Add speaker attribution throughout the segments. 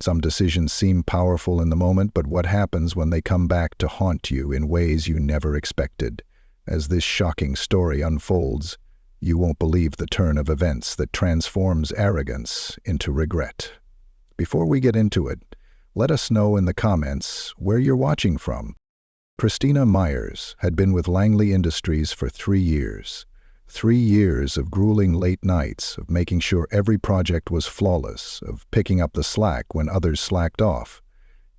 Speaker 1: Some decisions seem powerful in the moment, but what happens when they come back to haunt you in ways you never expected? As this shocking story unfolds, you won't believe the turn of events that transforms arrogance into regret. Before we get into it, let us know in the comments where you're watching from. Christina Myers had been with Langley Industries for 3 years. 3 years of grueling late nights, of making sure every project was flawless, of picking up the slack when others slacked off.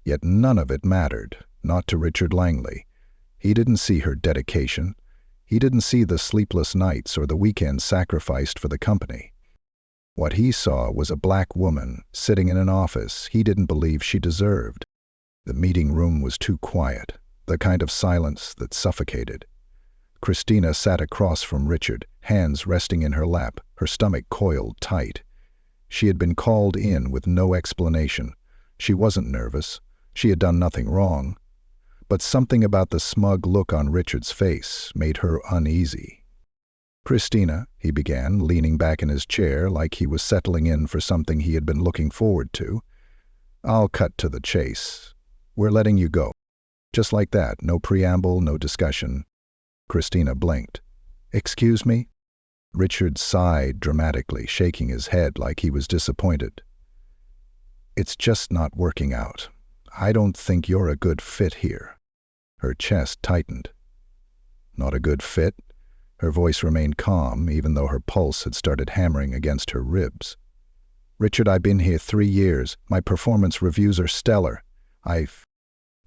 Speaker 1: Yet none of it mattered, not to Richard Langley. He didn't see her dedication. He didn't see the sleepless nights or the weekends sacrificed for the company. What he saw was a black woman sitting in an office he didn't believe she deserved. The meeting room was too quiet, the kind of silence that suffocated. Christina sat across from Richard, hands resting in her lap, her stomach coiled tight. She had been called in with no explanation. She wasn't nervous. She had done nothing wrong. But something about the smug look on Richard's face made her uneasy. "Christina," he began, leaning back in his chair like he was settling in for something he had been looking forward to. "I'll cut to the chase. We're letting you go." Just like that, no preamble, no discussion. Christina blinked. "Excuse me?" Richard sighed dramatically, shaking his head like he was disappointed. "It's just not working out. I don't think you're a good fit here." Her chest tightened. "Not a good fit?" Her voice remained calm, even though her pulse had started hammering against her ribs. "Richard, I've been here 3 years. My performance reviews are stellar.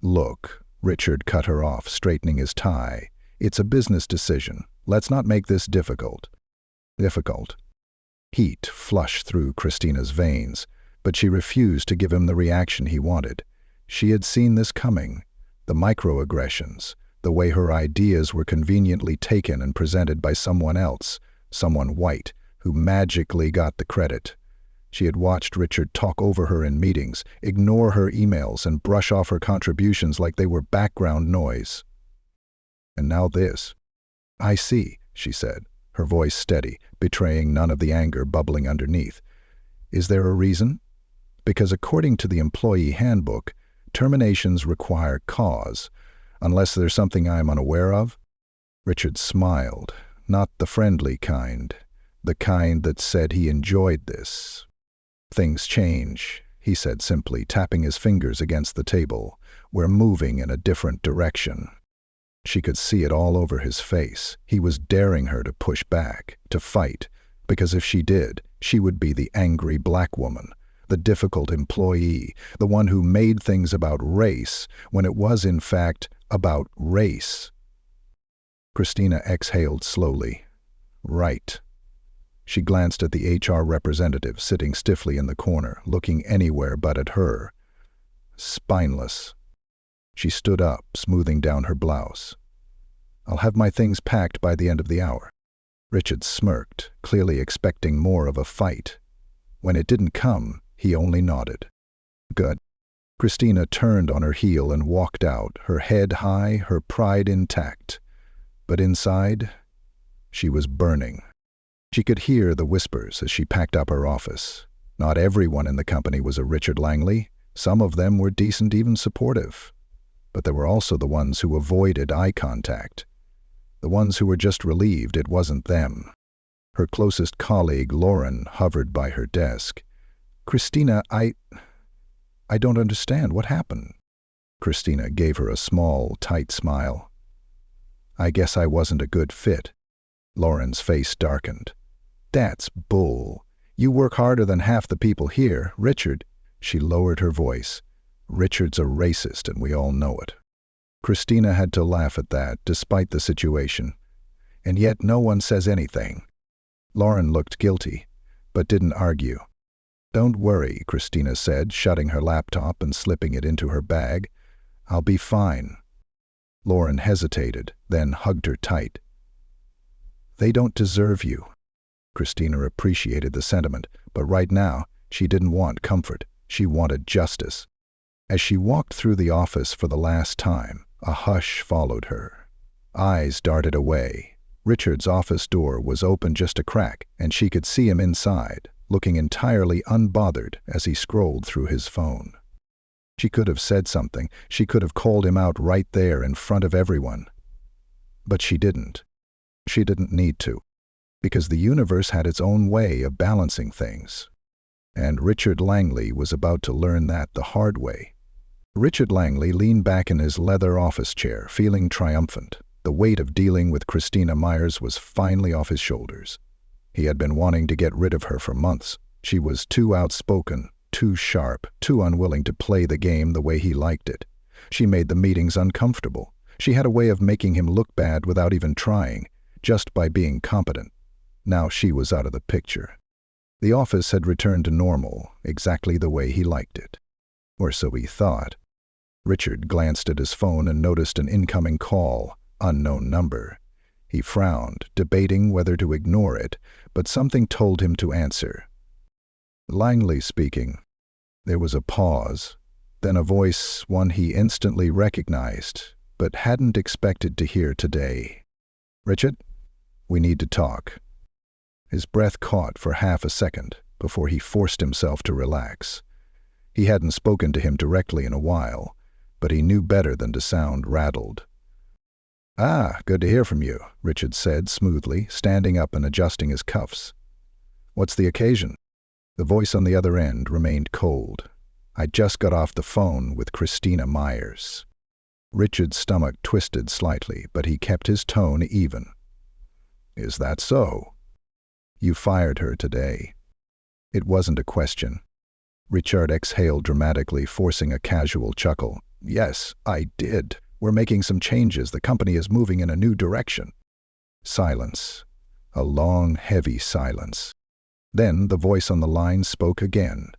Speaker 1: Look," Richard cut her off, straightening his tie. "It's a business decision. Let's not make this difficult." Difficult. Heat flushed through Christina's veins, but she refused to give him the reaction he wanted. She had seen this coming. The microaggressions, the way her ideas were conveniently taken and presented by someone else, someone white, who magically got the credit. She had watched Richard talk over her in meetings, ignore her emails, and brush off her contributions like they were background noise. And now this. "I see," she said, her voice steady, betraying none of the anger bubbling underneath. "Is there a reason?" "Because according to the employee handbook, terminations require cause, unless there's something I'm unaware of." Richard smiled, not the friendly kind, the kind that said he enjoyed this. "Things change," he said simply, tapping his fingers against the table. "We're moving in a different direction." She could see it all over his face. He was daring her to push back, to fight, because if she did, she would be the angry black woman, the difficult employee, the one who made things about race when it was, in fact, about race. Christina exhaled slowly. "Right." She glanced at the HR representative sitting stiffly in the corner, looking anywhere but at her. Spineless. She stood up, smoothing down her blouse. "I'll have my things packed by the end of the hour." Richard smirked, clearly expecting more of a fight. When it didn't come, he only nodded. "Good." Christina turned on her heel and walked out, her head high, her pride intact. But inside, she was burning. She could hear the whispers as she packed up her office. Not everyone in the company was a Richard Langley. Some of them were decent, even supportive. But there were also the ones who avoided eye contact. The ones who were just relieved it wasn't them. Her closest colleague, Lauren, hovered by her desk. "Christina, I don't understand. What happened?" Christina gave her a small, tight smile. "I guess I wasn't a good fit." Lauren's face darkened. "That's bull. You work harder than half the people here. Richard," she lowered her voice, "Richard's a racist and we all know it." Christina had to laugh at that, despite the situation. And yet no one says anything. Lauren looked guilty, but didn't argue. "Don't worry," Christina said, shutting her laptop and slipping it into her bag. "I'll be fine." Lauren hesitated, then hugged her tight. "They don't deserve you." Christina appreciated the sentiment, but right now, she didn't want comfort. She wanted justice. As she walked through the office for the last time, a hush followed her. Eyes darted away. Richard's office door was open just a crack, and she could see him inside, looking entirely unbothered as he scrolled through his phone. She could have said something. She could have called him out right there in front of everyone. But she didn't. She didn't need to, because the universe had its own way of balancing things. And Richard Langley was about to learn that the hard way. Richard Langley leaned back in his leather office chair, feeling triumphant. The weight of dealing with Christina Myers was finally off his shoulders. He had been wanting to get rid of her for months. She was too outspoken, too sharp, too unwilling to play the game the way he liked it. She made the meetings uncomfortable. She had a way of making him look bad without even trying, just by being competent. Now she was out of the picture. The office had returned to normal, exactly the way he liked it. Or so he thought. Richard glanced at his phone and noticed an incoming call, unknown number. He frowned, debating whether to ignore it, but something told him to answer. Langley speaking. There was a pause, then a voice, one he instantly recognized, but hadn't expected to hear today. "Richard, we need to talk." His breath caught for half a second before he forced himself to relax. He hadn't spoken to him directly in a while, but he knew better than to sound rattled. "Ah, good to hear from you," Richard said smoothly, standing up and adjusting his cuffs. "What's the occasion?" The voice on the other end remained cold. "I just got off the phone with Christina Myers." Richard's stomach twisted slightly, but he kept his tone even. "Is that so?" "You fired her today." It wasn't a question. Richard exhaled dramatically, forcing a casual chuckle. "Yes, I did. We're making some changes. The company is moving in a new direction." Silence. A long, heavy silence. Then the voice on the line spoke again.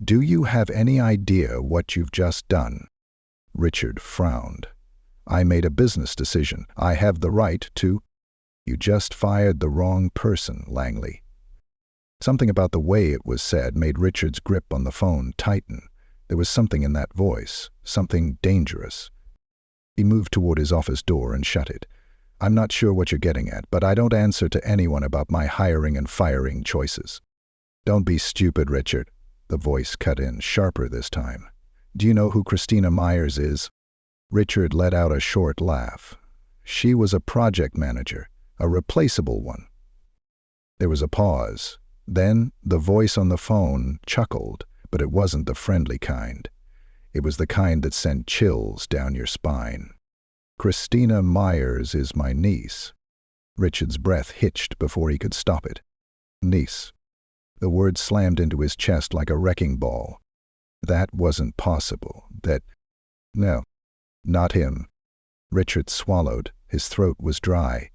Speaker 1: "Do you have any idea what you've just done?" Richard frowned. "I made a business decision. I have the right to—" "You just fired the wrong person, Langley." Something about the way it was said made Richard's grip on the phone tighten. There was something in that voice, something dangerous. He moved toward his office door and shut it. "I'm not sure what you're getting at, but I don't answer to anyone about my hiring and firing choices." "Don't be stupid, Richard." The voice cut in, sharper this time. "Do you know who Christina Myers is?" Richard let out a short laugh. "She was a project manager, a replaceable one." There was a pause. Then the voice on the phone chuckled, but it wasn't the friendly kind. It was the kind that sent chills down your spine. "Christina Myers is my niece." Richard's breath hitched before he could stop it. "Niece." The word slammed into his chest like a wrecking ball. That wasn't possible. No, not him. Richard swallowed. His throat was dry.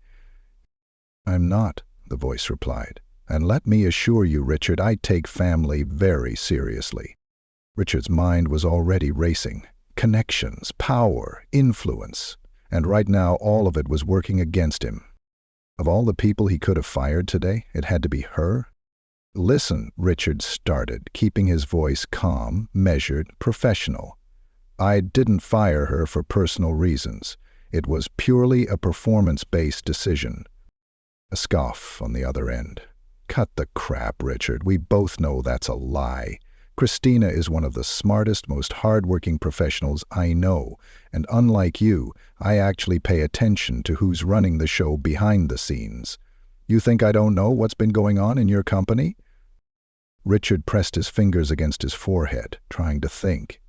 Speaker 1: "I'm not," the voice replied. "And let me assure you, Richard, I take family very seriously." Richard's mind was already racing. Connections, power, influence. And right now all of it was working against him. Of all the people he could have fired today, it had to be her? "Listen," Richard started, keeping his voice calm, measured, professional. "I didn't fire her for personal reasons. It was purely a performance-based decision." A scoff on the other end. "Cut the crap, Richard. We both know that's a lie. Christina is one of the smartest, most hard-working professionals I know, and unlike you, I actually pay attention to who's running the show behind the scenes. You think I don't know what's been going on in your company?" Richard pressed his fingers against his forehead, trying to think.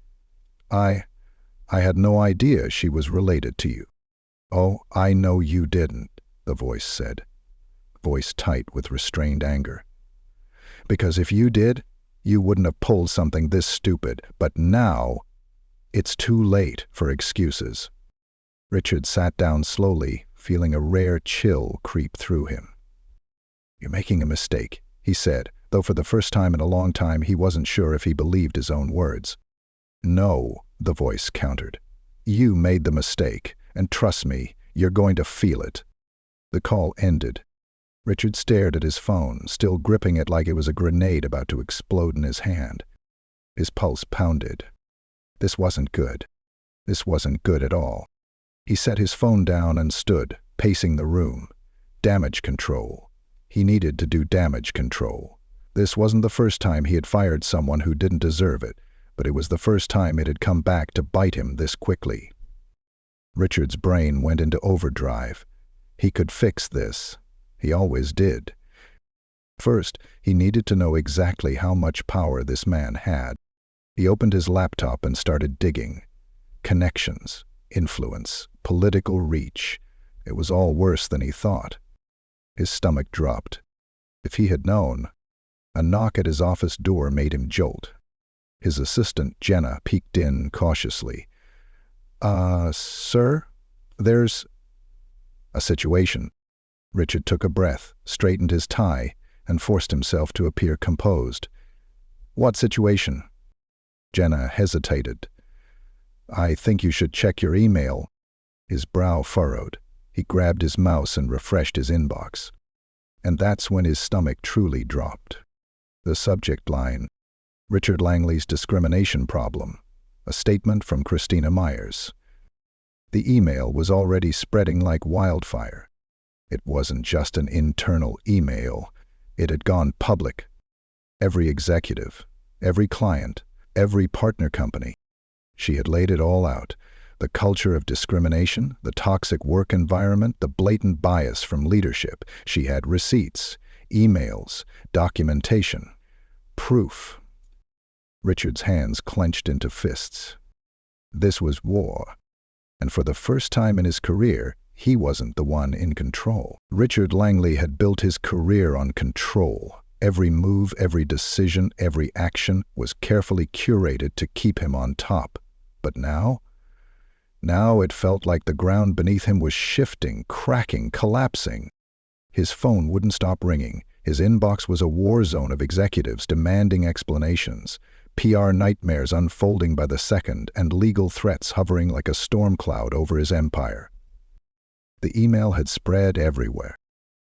Speaker 1: I had no idea she was related to you." "Oh, I know you didn't," the voice said, voice tight with restrained anger. "Because if you did, you wouldn't have pulled something this stupid, but now it's too late for excuses." Richard sat down slowly, feeling a rare chill creep through him. "You're making a mistake," he said, though for the first time in a long time he wasn't sure if he believed his own words. "No," the voice countered. "You made the mistake, and trust me, you're going to feel it." The call ended. Richard stared at his phone, still gripping it like it was a grenade about to explode in his hand. His pulse pounded. This wasn't good. This wasn't good at all. He set his phone down and stood, pacing the room. Damage control. He needed to do damage control. This wasn't the first time he had fired someone who didn't deserve it, but it was the first time it had come back to bite him this quickly. Richard's brain went into overdrive. He could fix this. He always did. First, he needed to know exactly how much power this man had. He opened his laptop and started digging. Connections, influence, political reach. It was all worse than he thought. His stomach dropped. If he had known, a knock at his office door made him jolt. His assistant, Jenna, peeked in cautiously. Sir? There's a situation." Richard took a breath, straightened his tie, and forced himself to appear composed. "What situation?" Jenna hesitated. "I think you should check your email." His brow furrowed. He grabbed his mouse and refreshed his inbox. And that's when his stomach truly dropped. The subject line: Richard Langley's discrimination problem. A statement from Christina Myers. The email was already spreading like wildfire. It wasn't just an internal email. It had gone public. Every executive, every client, every partner company. She had laid it all out. The culture of discrimination, the toxic work environment, the blatant bias from leadership. She had receipts, emails, documentation, proof. Richard's hands clenched into fists. This was war. And for the first time in his career, he wasn't the one in control. Richard Langley had built his career on control. Every move, every decision, every action was carefully curated to keep him on top. But now it felt like the ground beneath him was shifting, cracking, collapsing. His phone wouldn't stop ringing. His inbox was a war zone of executives demanding explanations. PR nightmares unfolding by the second, and legal threats hovering like a storm cloud over his empire. The email had spread everywhere.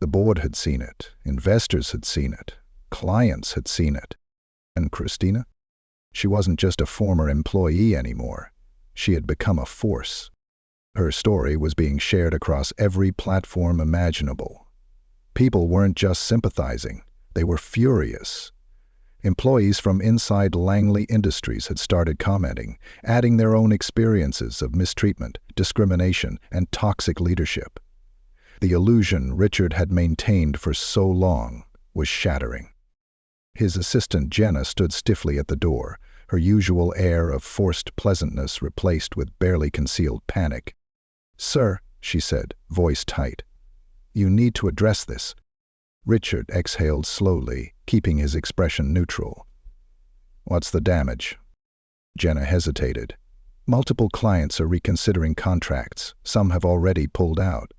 Speaker 1: The board had seen it, investors had seen it, clients had seen it. And Christina? She wasn't just a former employee anymore. She had become a force. Her story was being shared across every platform imaginable. People weren't just sympathizing, they were furious. Employees from inside Langley Industries had started commenting, adding their own experiences of mistreatment, discrimination, and toxic leadership. The illusion Richard had maintained for so long was shattering. His assistant Jenna stood stiffly at the door, her usual air of forced pleasantness replaced with barely concealed panic. "Sir," she said, voice tight, "you need to address this." Richard exhaled slowly, keeping his expression neutral. "What's the damage?" Jenna hesitated. "Multiple clients are reconsidering contracts. Some have already pulled out.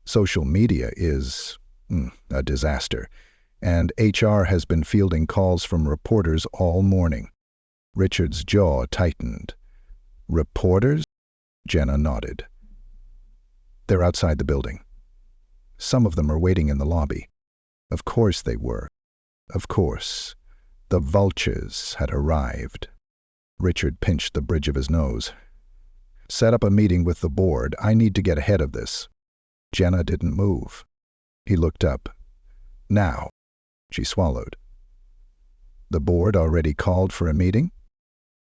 Speaker 1: Social media is a disaster, and HR has been fielding calls from reporters all morning." Richard's jaw tightened. "Reporters?" Jenna nodded. "They're outside the building. Some of them are waiting in the lobby." Of course they were. Of course. The vultures had arrived. Richard pinched the bridge of his nose. "Set up a meeting with the board. I need to get ahead of this." Jenna didn't move. He looked up. "Now." She swallowed. "The board already called for a meeting?"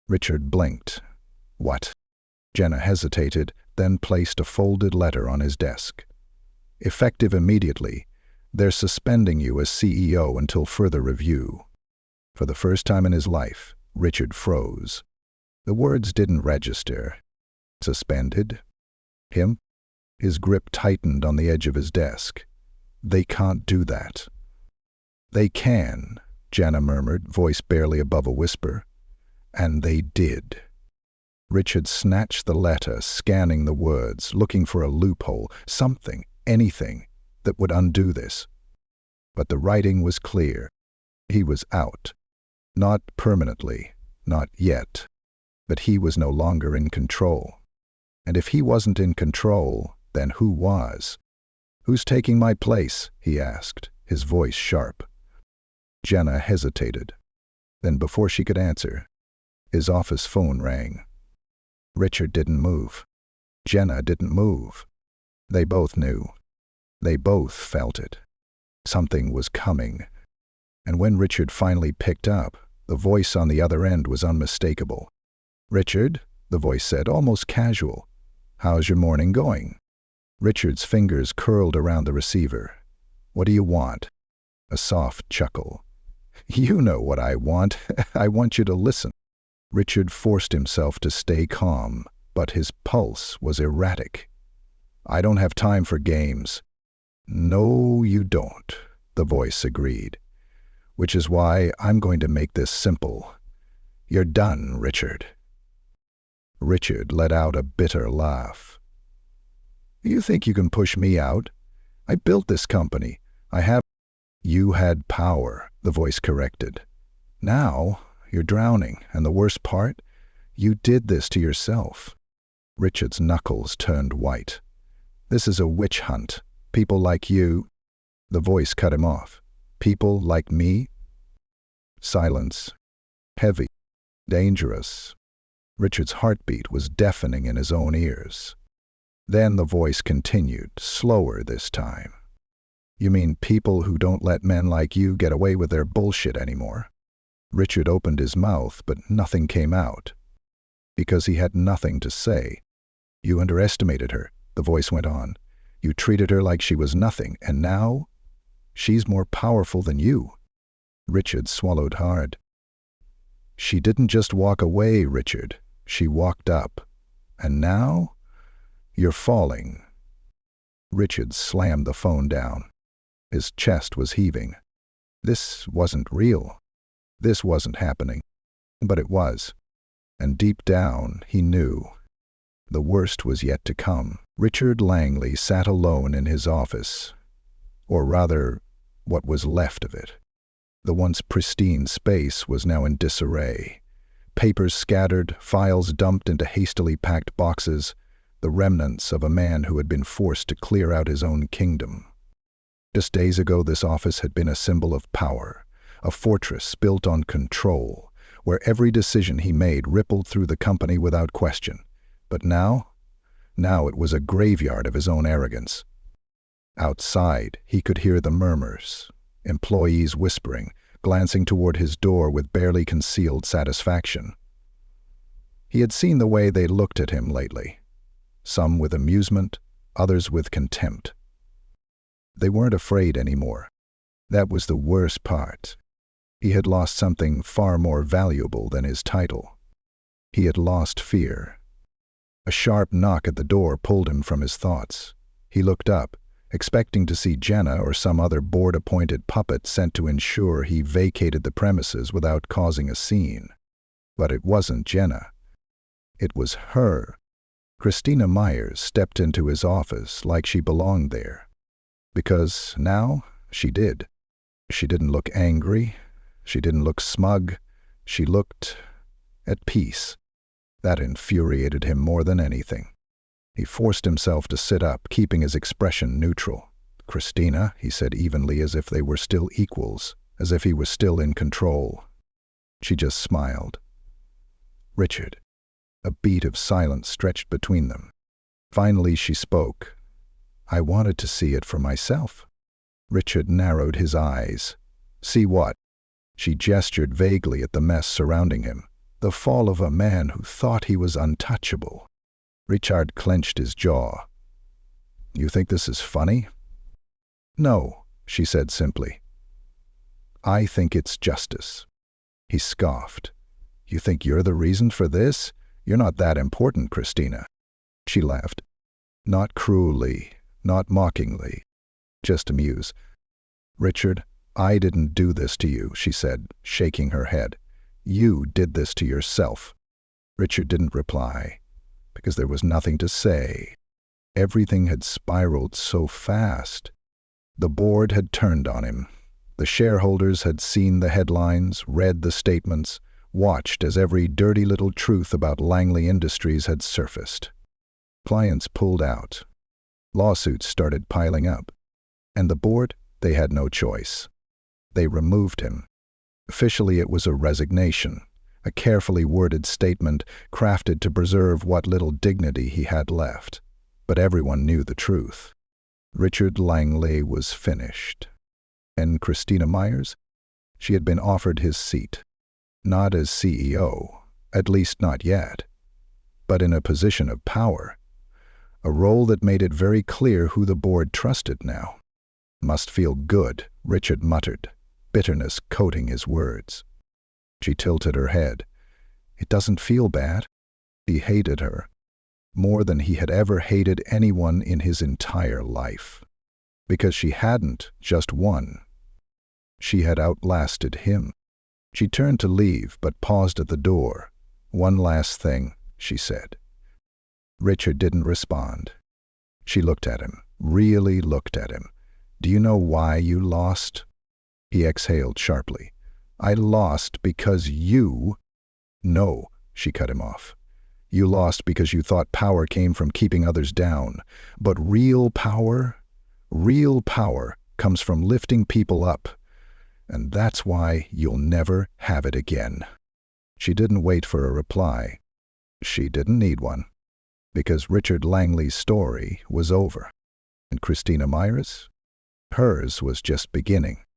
Speaker 1: Richard blinked. "What?" Jenna hesitated, then placed a folded letter on his desk. "Effective immediately. They're suspending you as CEO until further review." For the first time in his life, Richard froze. The words didn't register. Suspended? Him? His grip tightened on the edge of his desk. "They can't do that." "They can," Jenna murmured, voice barely above a whisper. "And they did." Richard snatched the letter, scanning the words, looking for a loophole, something, anything, that would undo this. But the writing was clear. He was out. Not permanently, not yet. But he was no longer in control. And if he wasn't in control, then who was? "Who's taking my place?" he asked, his voice sharp. Jenna hesitated. Then before she could answer, his office phone rang. Richard didn't move. Jenna didn't move. They both knew. They both felt it. Something was coming. And when Richard finally picked up, the voice on the other end was unmistakable. "Richard," the voice said, almost casual. "How's your morning going?" Richard's fingers curled around the receiver. "What do you want?" A soft chuckle. "You know what I want. I want you to listen." Richard forced himself to stay calm, but his pulse was erratic. "I don't have time for games." "No, you don't," the voice agreed. "Which is why I'm going to make this simple. You're done, Richard." Richard let out a bitter laugh. "You think you can push me out? I built this company. I have—" "You had power," the voice corrected. "Now you're drowning, and the worst part? You did this to yourself." Richard's knuckles turned white. "This is a witch hunt. People like you—" The voice cut him off. "People like me?" Silence. Heavy. Dangerous. Richard's heartbeat was deafening in his own ears. Then the voice continued, slower this time. "You mean people who don't let men like you get away with their bullshit anymore?" Richard opened his mouth, but nothing came out. Because he had nothing to say. "You underestimated her," the voice went on. "You treated her like she was nothing, and now she's more powerful than you." Richard swallowed hard. "She didn't just walk away, Richard. She walked up. And now you're falling." Richard slammed the phone down. His chest was heaving. This wasn't real. This wasn't happening. But it was. And deep down, he knew. The worst was yet to come. Richard Langley sat alone in his office. Or rather, what was left of it. The once pristine space was now in disarray. Papers scattered, files dumped into hastily packed boxes, the remnants of a man who had been forced to clear out his own kingdom. Just days ago, this office had been a symbol of power, a fortress built on control, where every decision he made rippled through the company without question. But now it was a graveyard of his own arrogance. Outside, he could hear the murmurs, employees whispering, glancing toward his door with barely concealed satisfaction. He had seen the way they looked at him lately, some with amusement, others with contempt. They weren't afraid anymore. That was the worst part. He had lost something far more valuable than his title. He had lost fear. A sharp knock at the door pulled him from his thoughts. He looked up, expecting to see Jenna or some other board-appointed puppet sent to ensure he vacated the premises without causing a scene. But it wasn't Jenna. It was her. Christina Myers stepped into his office like she belonged there. Because now she did. She didn't look angry. She didn't look smug. She looked at peace. That infuriated him more than anything. He forced himself to sit up, keeping his expression neutral. "Christina," he said evenly, as if they were still equals, as if he was still in control. She just smiled. "Richard." A beat of silence stretched between them. Finally she spoke. "I wanted to see it for myself." Richard narrowed his eyes. "See what?" She gestured vaguely at the mess surrounding him. The fall of a man who thought he was untouchable. Richard clenched his jaw. "You think this is funny?" "No," she said simply. "I think it's justice." He scoffed. "You think you're the reason for this? You're not that important, Christina." She laughed. Not cruelly, not mockingly, just amused. "Richard, I didn't do this to you," she said, shaking her head. "You did this to yourself." Richard didn't reply, because there was nothing to say. Everything had spiraled so fast. The board had turned on him. The shareholders had seen the headlines, read the statements, watched as every dirty little truth about Langley Industries had surfaced. Clients pulled out. Lawsuits started piling up. And the board, they had no choice. They removed him. Officially, it was a resignation, a carefully worded statement crafted to preserve what little dignity he had left. But everyone knew the truth. Richard Langley was finished. And Christina Myers? She had been offered his seat, not as CEO, at least not yet, but in a position of power, a role that made it very clear who the board trusted now. Must feel good, Richard muttered, bitterness coating his words. She tilted her head. It doesn't feel bad. He hated her, more than he had ever hated anyone in his entire life. Because she hadn't just won. She had outlasted him. She turned to leave, but paused at the door. "One last thing," she said. Richard didn't respond. She looked at him, really looked at him. "Do you know why you lost?" He exhaled sharply. "I lost because you—" "No," she cut him off. "You lost because you thought power came from keeping others down. But real power comes from lifting people up. And that's why you'll never have it again." She didn't wait for a reply. She didn't need one. Because Richard Langley's story was over. And Christina Myers? Hers was just beginning.